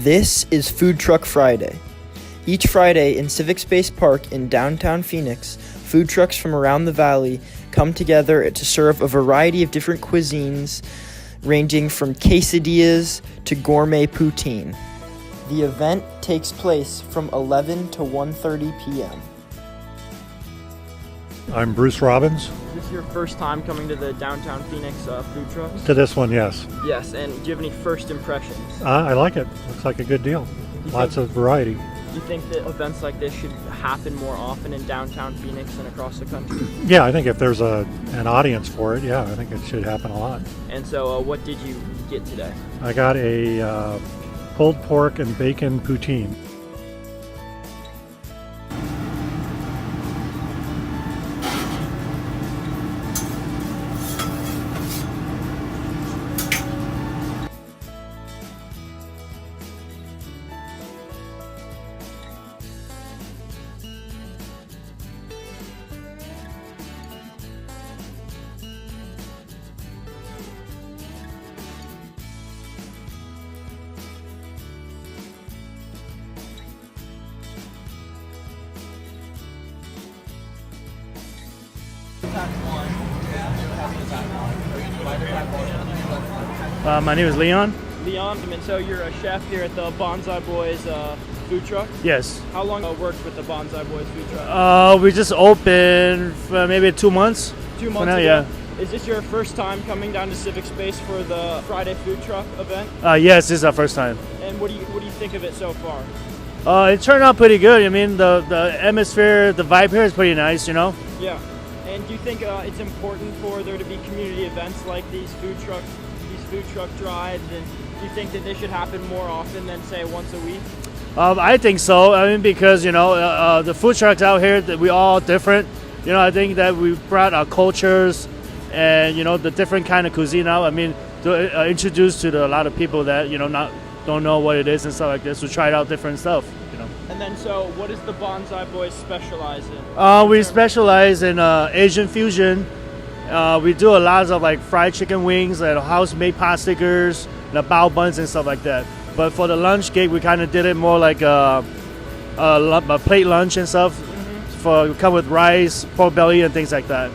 This is Food Truck Friday. Each Friday in Civic Space Park in downtown Phoenix, food trucks from around the valley come together to serve a variety of different cuisines, ranging from quesadillas to gourmet poutine. The event takes place from 11 to 1:30 p.m. I'm Bruce Robbins. Is this your first time coming to the downtown Phoenix food trucks? To this one, yes. Yes, and do you have any first impressions? I like it. Looks like a good deal. Lots of variety. Do you think that events like this should happen more often in downtown Phoenix and across the country? Yeah, I think if there's an audience for it, yeah, I think it should happen a lot. And so what did you get today? I got a pulled pork and bacon poutine. My name is Leon. Leon, and so you're a chef here at the Bonsai Boys food truck. Yes. How long worked with the Bonsai Boys food truck? We just opened for maybe 2 months. 2 months now, ago? yeah. Is this your first time coming down to Civic Space for the Friday food truck event? Yes, this is our first time. And what do you think of it so far? It turned out pretty good. I mean, the atmosphere, the vibe here is pretty nice, you know? Yeah. And do you think it's important for there to be community events like these food truck drives? And do you think that they should happen more often than, say, once a week? I think so. I mean, because, you know, the food trucks out here, that we all different. You know, I think that we brought our cultures and, you know, the different kind of cuisine out. I mean, to introduce to a lot of people that, you know, don't know what it is and stuff like this, to try out different stuff, you know. And then, so what does the Bonsai Boys specialize in? We specialize in Asian fusion. We do a lot of like fried chicken wings and house-made pot stickers, the bao buns and stuff like that. But for the lunch gig, we kind of did it more like a plate lunch and stuff. Come with rice, pork belly, and things like that.